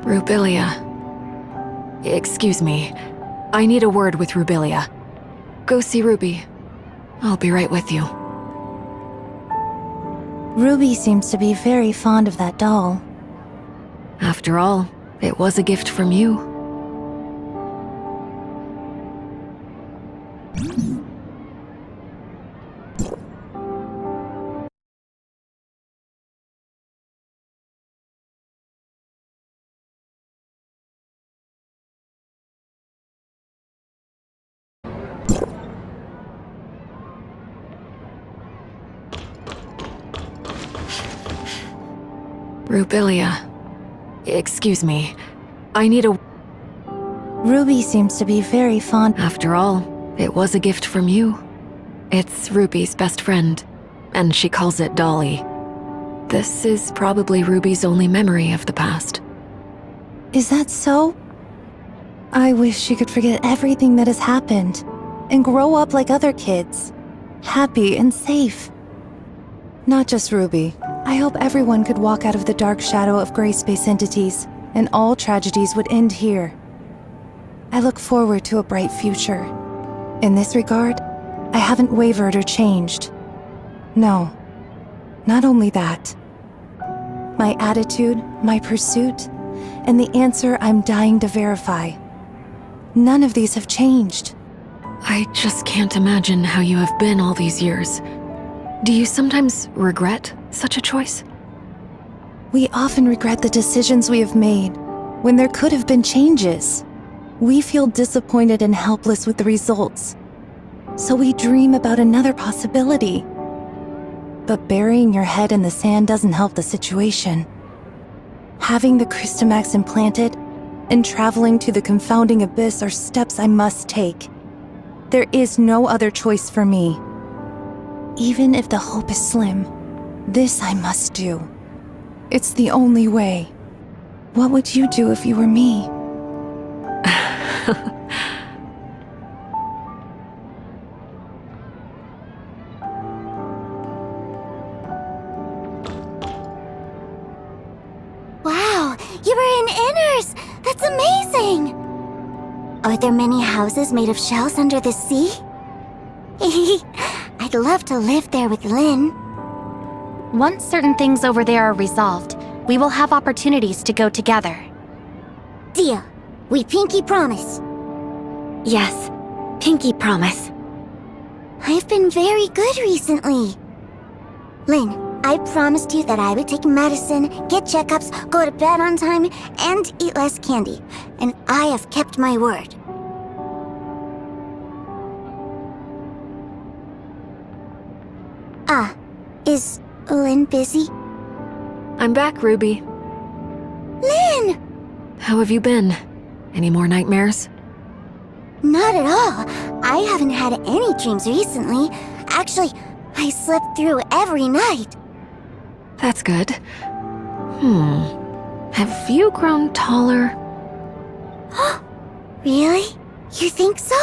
Rubilia. Excuse me. I need a word with Rubilia. Go see Ruby. I'll be right with you. Ruby seems to be very fond of that doll. After all, it was a gift from you. Rubilia. Excuse me. I need a... Ruby seems to be very fond... After all, it was a gift from you. It's Ruby's best friend, and she calls it Dolly. This is probably Ruby's only memory of the past. Is that so? I wish she could forget everything that has happened and grow up like other kids, happy and safe. Not just Ruby. I hope everyone could walk out of the dark shadow of gray space entities, and all tragedies would end here. I look forward to a bright future. In this regard, I haven't wavered or changed. No, not only that. My attitude, my pursuit, and the answer I'm dying to verify. None of these have changed. I just can't imagine how you have been all these years. Do you sometimes regret such a choice? We often regret the decisions we have made, when there could have been changes. We feel disappointed and helpless with the results, so we dream about another possibility. But burying your head in the sand doesn't help the situation. Having the Crystamax implanted and traveling to the confounding abyss are steps I must take. There is no other choice for me. Even if the hope is slim, this I must do. It's the only way. What would you do if you were me? Wow, you were in Immerse! That's amazing! Are there many houses made of shells under the sea? I'd love to live there with Lynn. Once certain things over there are resolved, we will have opportunities to go together. Deal. We pinky promise. Yes, pinky promise. I've been very good recently. Lynn, I promised you that I would take medicine, get checkups, go to bed on time, and eat less candy. And I have kept my word. Ah, is Lynn busy? I'm back, Ruby. Lynn! How have you been? Any more nightmares? Not at all. I haven't had any dreams recently. Actually, I slept through every night. That's good. Have you grown taller? Really? You think so?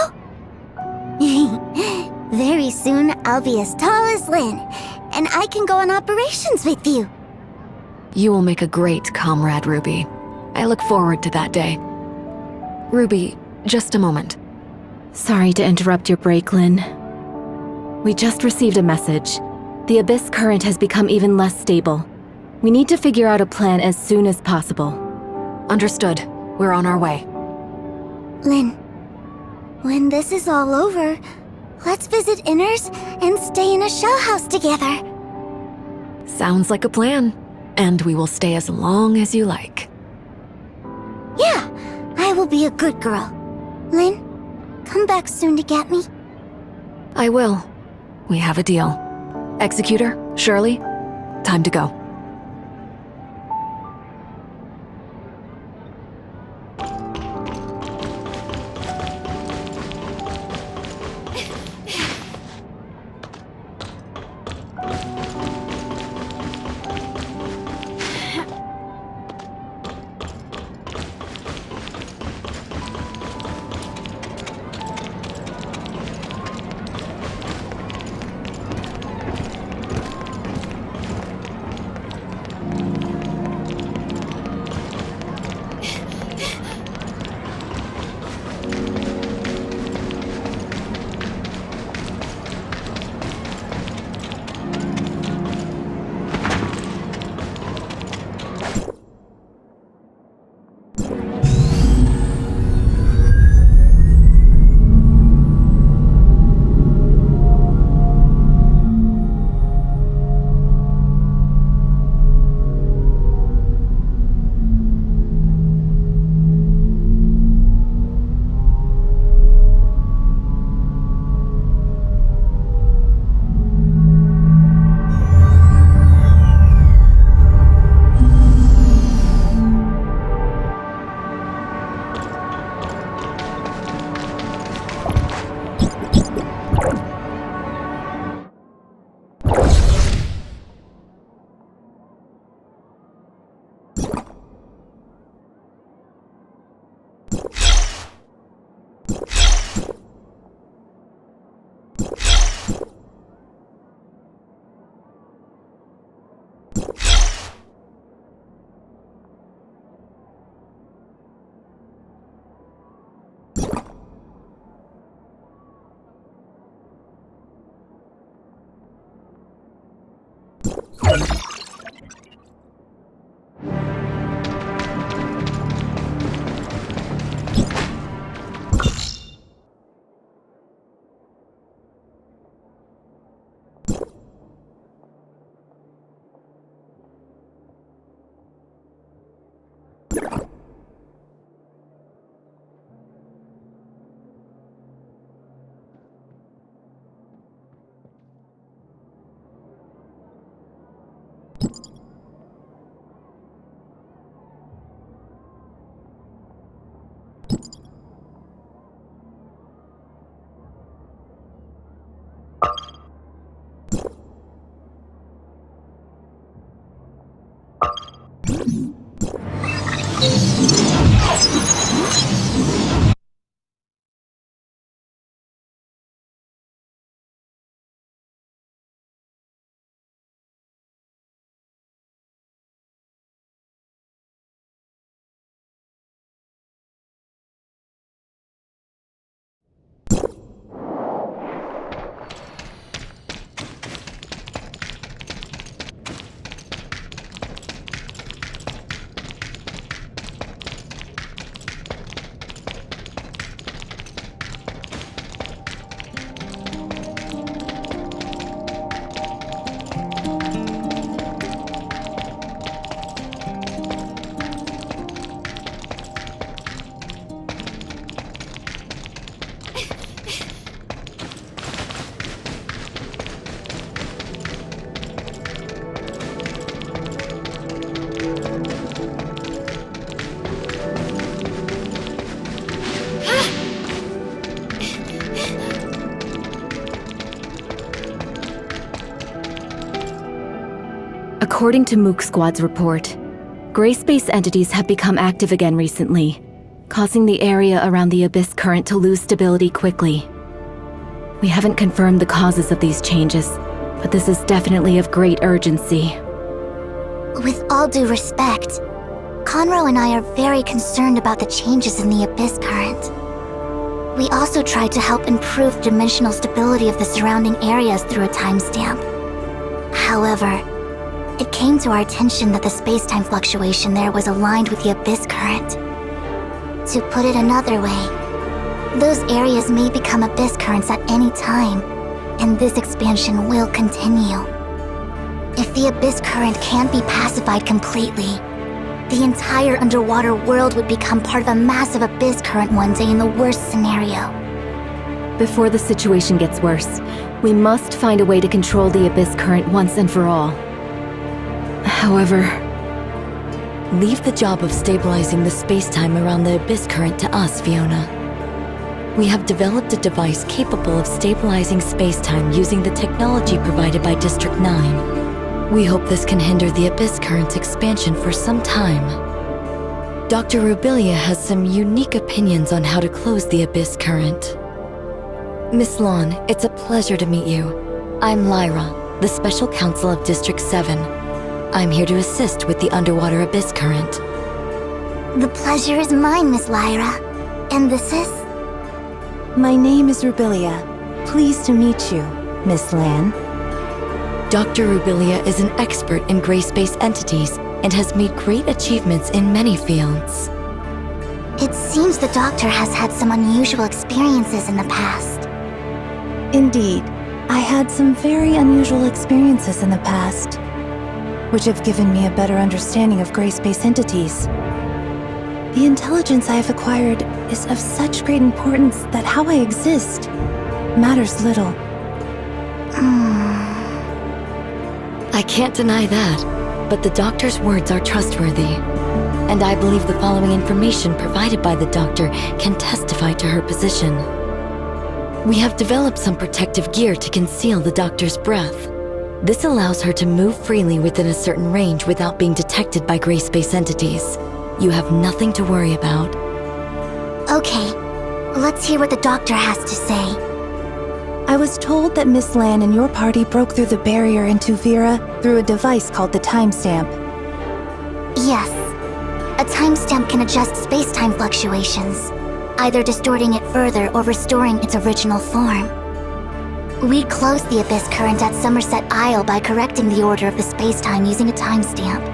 Very soon, I'll be as tall as Lynn, and I can go on operations with you. You will make a great comrade, Ruby. I look forward to that day. Ruby, just a moment. Sorry to interrupt your break, Lynn. We just received a message. The abyss current has become even less stable. We need to figure out a plan as soon as possible. Understood. We're on our way. Lynn, when this is all over, let's visit Immerse and stay in a shell house together. Sounds like a plan. And we will stay as long as you like. Yeah, I will be a good girl. Lynn, come back soon to get me. I will. We have a deal. Executor, Shirley, time to go. According to Mook Squad's report, gray space entities have become active again recently, causing the area around the Abyss current to lose stability quickly. We haven't confirmed the causes of these changes, but this is definitely of great urgency. With all due respect, Conroe and I are very concerned about the changes in the Abyss current. We also tried to help improve the dimensional stability of the surrounding areas through a timestamp. However, it came to our attention that the space-time fluctuation there was aligned with the Abyss current. To put it another way, those areas may become Abyss currents at any time, and this expansion will continue. If the Abyss current can't be pacified completely, the entire underwater world would become part of a massive Abyss current one day in the worst scenario. Before the situation gets worse, we must find a way to control the Abyss current once and for all. However, leave the job of stabilizing the space-time around the Abyss current to us, Fiona. We have developed a device capable of stabilizing space-time using the technology provided by District 9. We hope this can hinder the Abyss current's expansion for some time. Dr. Rubilia has some unique opinions on how to close the Abyss current. Miss Lawn, it's a pleasure to meet you. I'm Lyra, the Special Counsel of District 7. I'm here to assist with the underwater Abyss current. The pleasure is mine, Miss Lyra. And this is? My name is Rubilia. Pleased to meet you, Miss Lan. Dr. Rubilia is an expert in gray space entities and has made great achievements in many fields. It seems the doctor has had some unusual experiences in the past. Indeed, I had some very unusual experiences in the past, which have given me a better understanding of gray space entities. The intelligence I have acquired is of such great importance that how I exist matters little. I can't deny that, but the doctor's words are trustworthy. And I believe the following information provided by the doctor can testify to her position. We have developed some protective gear to conceal the doctor's breath. This allows her to move freely within a certain range without being detected by gray space entities. You have nothing to worry about. Okay, let's hear what the doctor has to say. I was told that Miss Lan and your party broke through the barrier into Vera through a device called the timestamp. Yes. A timestamp can adjust space-time fluctuations, either distorting it further or restoring its original form. We closed the Abyss current at Somerset Isle by correcting the order of the space-time using a timestamp.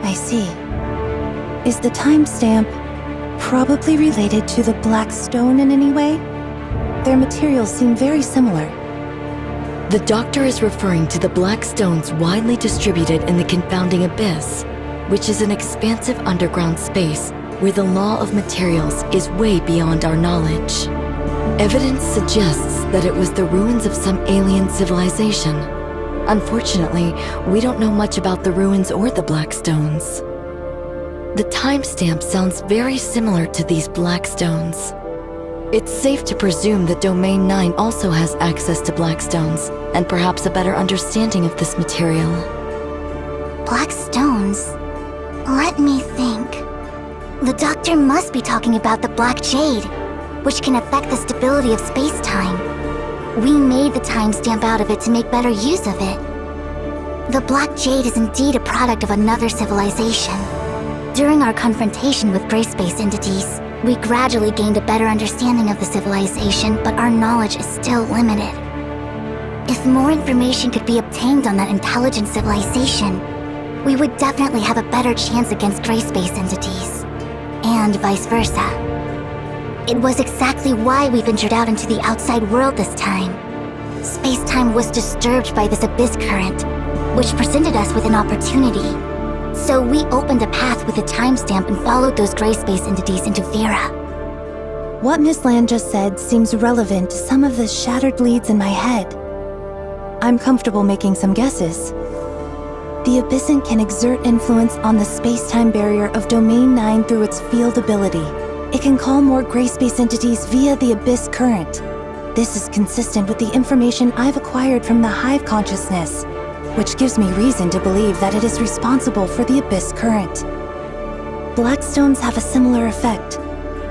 I see. Is the timestamp probably related to the blackstone in any way? Their materials seem very similar. The doctor is referring to the black stones widely distributed in the confounding abyss, which is an expansive underground space where the law of materials is way beyond our knowledge. Evidence suggests that it was the ruins of some alien civilization. Unfortunately, we don't know much about the ruins or the black stones. The timestamp sounds very similar to these black stones. It's safe to presume that Domain 9 also has access to black stones, and perhaps a better understanding of this material. Black stones? Let me think. The doctor must be talking about the black jade, which can affect the stability of space-time. We made the timestamp out of it to make better use of it. The black jade is indeed a product of another civilization. During our confrontation with gray space entities, we gradually gained a better understanding of the civilization, but our knowledge is still limited. If more information could be obtained on that intelligent civilization, we would definitely have a better chance against gray space entities. And vice versa. It was exactly why we ventured out into the outside world this time. Space-time was disturbed by this abyss current, which presented us with an opportunity. So we opened a path with a timestamp and followed those gray space entities into Vera. What Miss Lan just said seems relevant to some of the shattered leads in my head. I'm comfortable making some guesses. The Abyssant can exert influence on the space-time barrier of Domain 9 through its field ability. It can call more gray space entities via the Abyss current. This is consistent with the information I've acquired from the Hive consciousness. which gives me reason to believe that it is responsible for the Abyss current. Blackstones have a similar effect.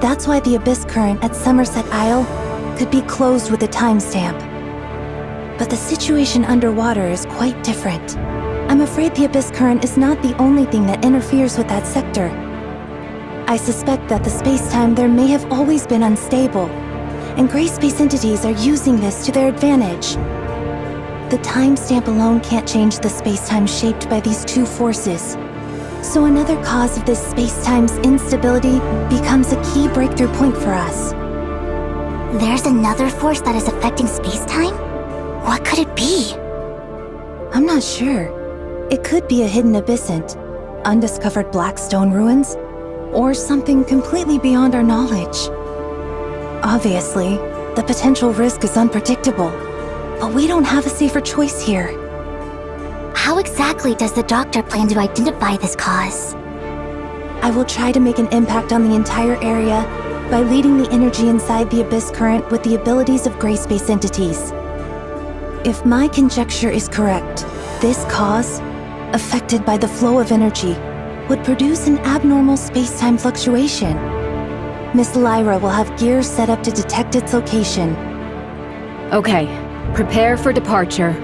That's why the Abyss current at Somerset Isle could be closed with a timestamp. But the situation underwater is quite different. I'm afraid the Abyss current is not the only thing that interferes with that sector. I suspect that the space-time there may have always been unstable, and gray space entities are using this to their advantage. The timestamp alone can't change the space-time shaped by these two forces. So another cause of this space-time's instability becomes a key breakthrough point for us. There's another force that is affecting space-time? What could it be? I'm not sure. It could be a hidden abyssant, undiscovered blackstone ruins, or something completely beyond our knowledge. Obviously, the potential risk is unpredictable, but we don't have a safer choice here. How exactly does the Doctor plan to identify this cause? I will try to make an impact on the entire area by leading the energy inside the Abyss current with the abilities of gray space entities. If my conjecture is correct, this cause, affected by the flow of energy, would produce an abnormal space-time fluctuation. Miss Lyra will have gears set up to detect its location. Okay, prepare for departure.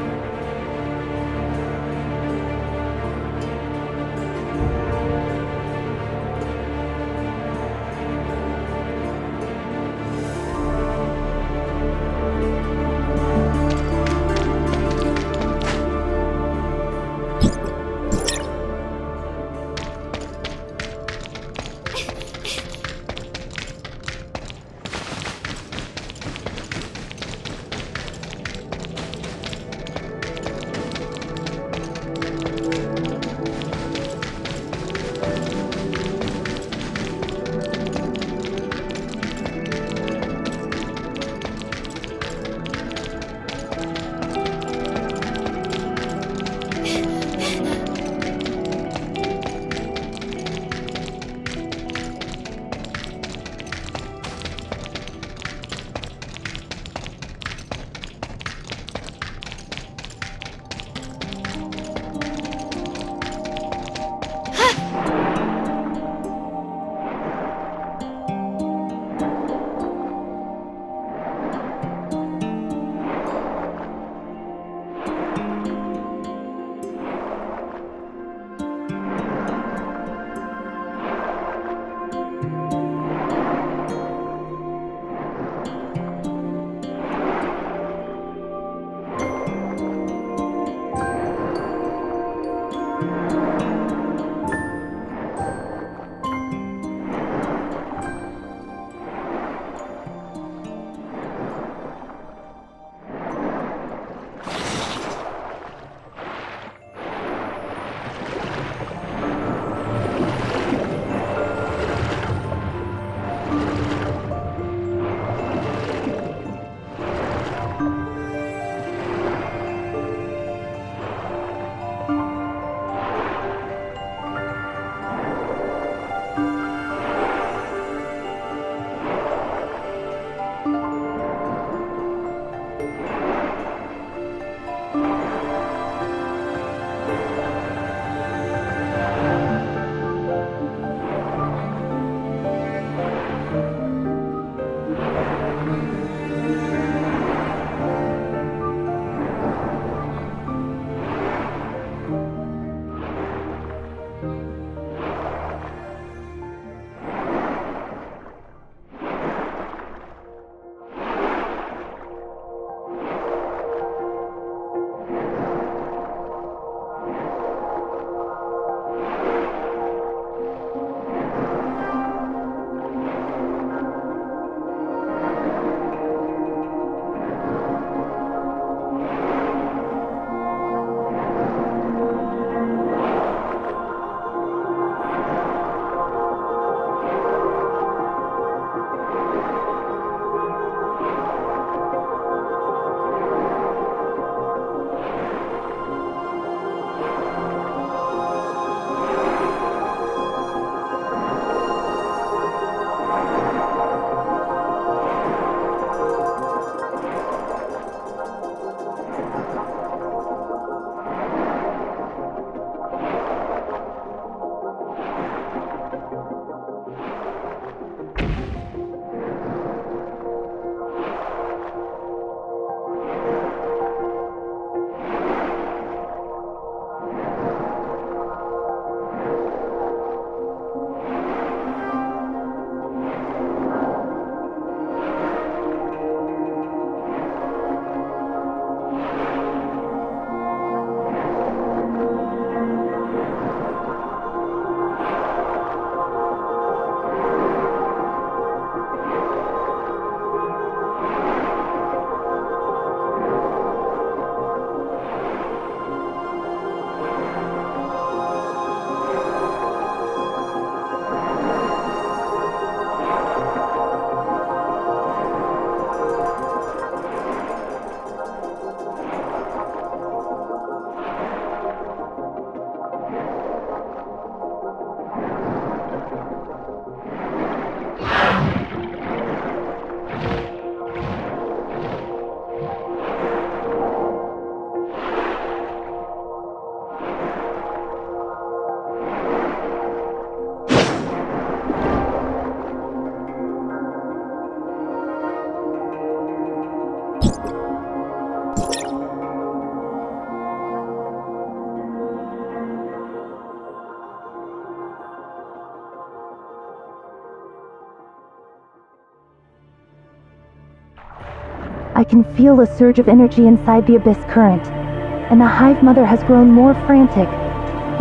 I can feel a surge of energy inside the abyss current, and the Hive Mother has grown more frantic,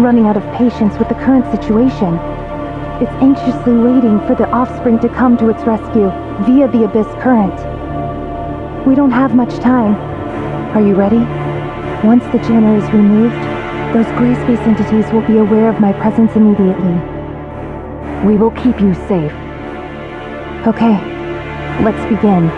running out of patience with the current situation. It's anxiously waiting for the offspring to come to its rescue via the abyss current. We don't have much time. Are you ready? Once the jammer is removed, those gray space entities will be aware of my presence immediately. We will keep you safe. Okay, let's begin.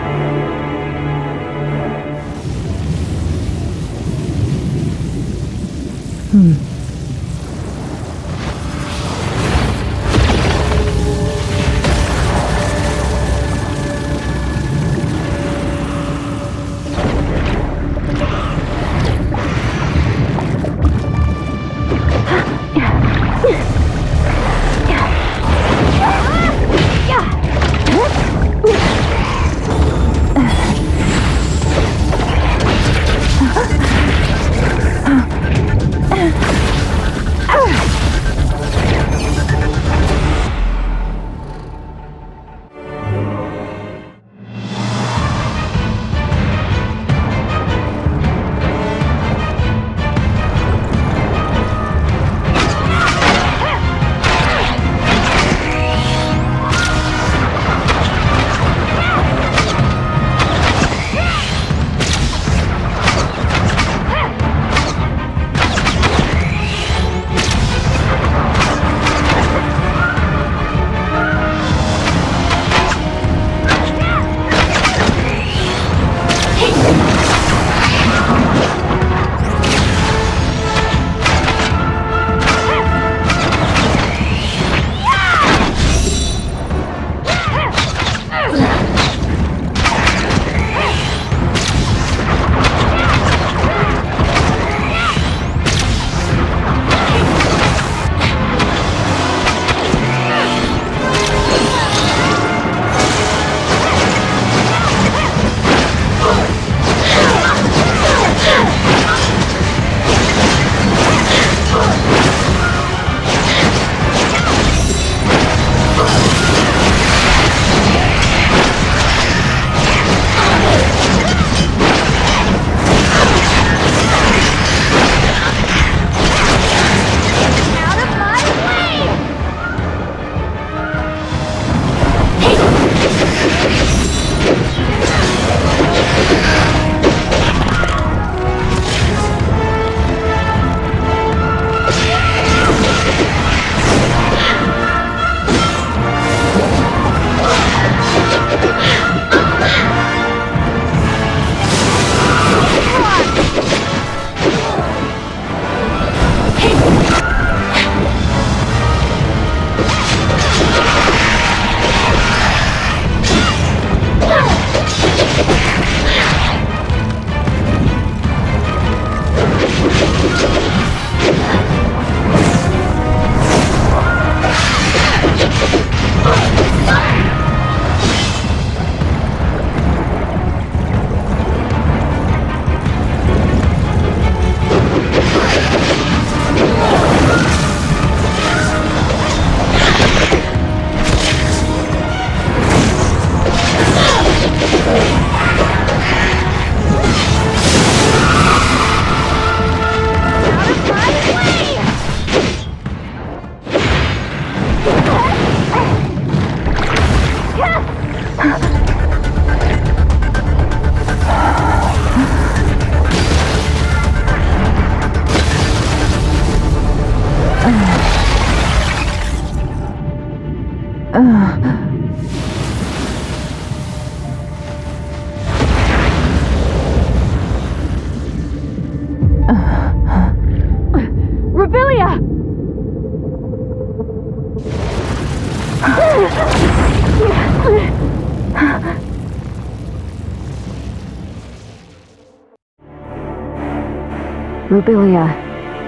Rubilia,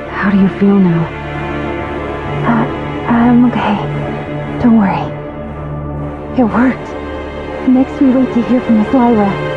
how do you feel now? I'm okay. Don't worry. It worked. Next we wait to hear from Miss Lyra.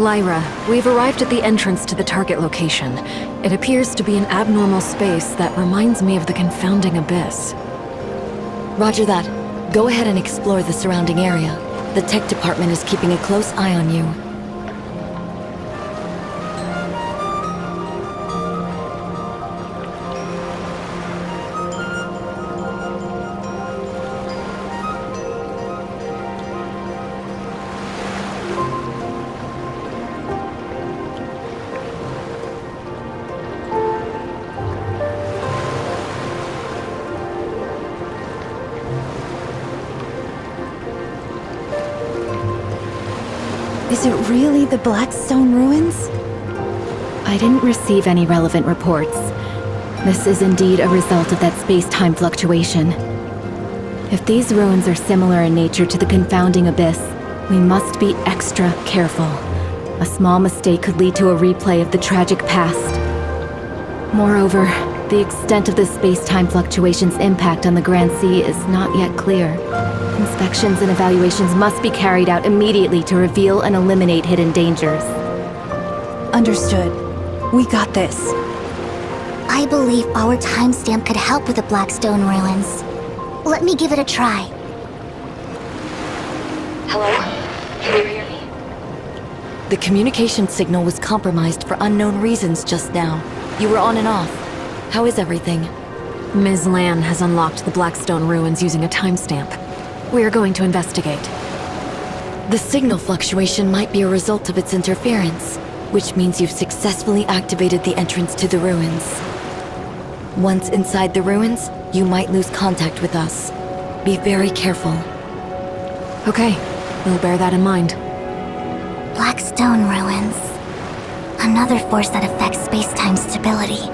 Lyra, we've arrived at the entrance to the target location. It appears to be an abnormal space that reminds me of the confounding abyss. Roger that. Go ahead and explore the surrounding area. The tech department is keeping a close eye on you. Is it really the Blackstone ruins? I didn't receive any relevant reports. This is indeed a result of that space-time fluctuation. If these ruins are similar in nature to the confounding abyss, we must be extra careful. A small mistake could lead to a replay of the tragic past. Moreover, the extent of the space-time fluctuation's impact on the Grand Sea is not yet clear. Inspections and evaluations must be carried out immediately to reveal and eliminate hidden dangers. Understood. We got this. I believe our timestamp could help with the Blackstone ruins. Let me give it a try. Hello? Can you hear me? The communication signal was compromised for unknown reasons just now. You were on and off. How is everything? Ms. Lan has unlocked the Blackstone ruins using a timestamp. We are going to investigate. The signal fluctuation might be a result of its interference, which means you've successfully activated the entrance to the ruins. Once inside the ruins, you might lose contact with us. Be very careful. Okay, we'll bear that in mind. Blackstone ruins. Another force that affects space-time stability.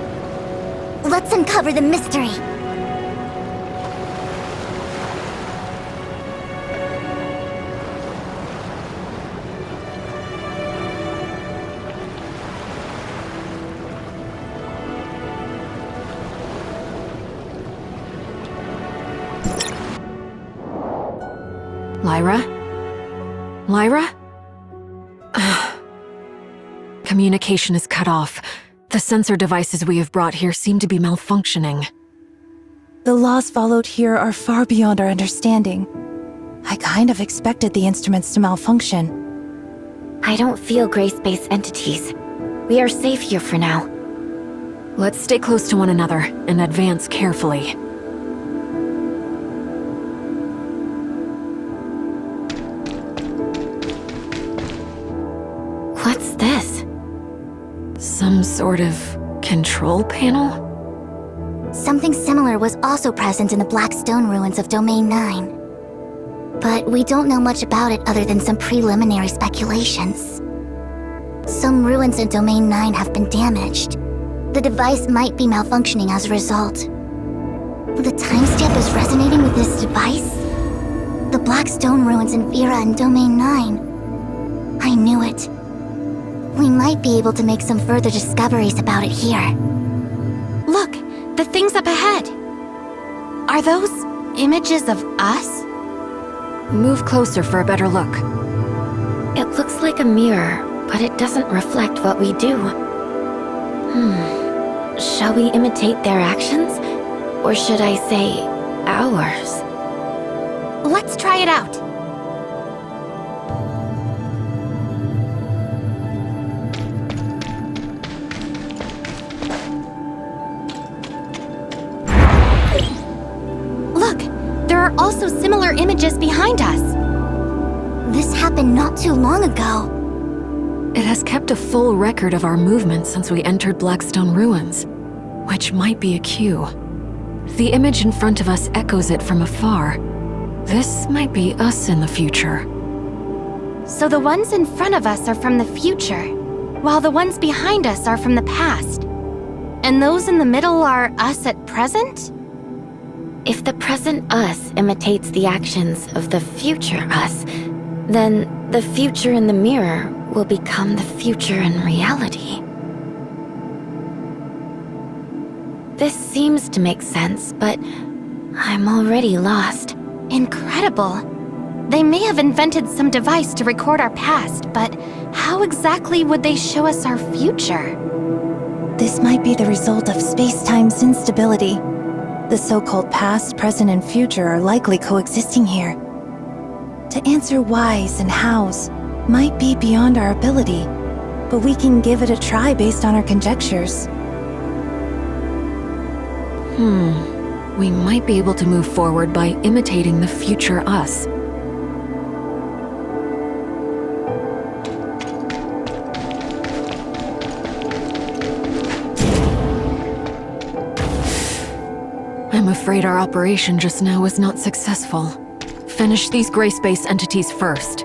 Let's uncover the mystery. Lyra? Lyra? Communication is cut off. The sensor devices we have brought here seem to be malfunctioning. The laws followed here are far beyond our understanding. I kind of expected the instruments to malfunction. I don't feel gray space entities. We are safe here for now. Let's stay close to one another and advance carefully. What's this? Some sort of control panel? Something similar was also present in the Blackstone ruins of Domain 9. But we don't know much about it other than some preliminary speculations. Some ruins in Domain 9 have been damaged. The device might be malfunctioning as a result. The timestamp is resonating with this device? The Blackstone ruins in Vera and Domain 9. I knew it. We might be able to make some further discoveries about it here. Look, the things up ahead. Are those images of us? Move closer for a better look. It looks like a mirror, but it doesn't reflect what we do. Shall we imitate their actions? Or should I say, ours? Let's try it out. Look, there are also similar images behind us. This happened not too long ago. It has kept a full record of our movement since we entered Blackstone ruins, which might be a cue. The image in front of us echoes it from afar. This might be us in the future. So the ones in front of us are from the future, while the ones behind us are from the past. And those in the middle are us at present? If the present us imitates the actions of the future us, then the future in the mirror will become the future in reality. This seems to make sense, but I'm already lost. Incredible. They may have invented some device to record our past, but how exactly would they show us our future? This might be the result of space-time's instability. The so-called past, present, and future are likely coexisting here. To answer whys and hows might be beyond our ability, but we can give it a try based on our conjectures. We might be able to move forward by imitating the future us. I'm afraid our operation just now was not successful. Finish these gray space entities first.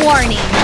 Warning!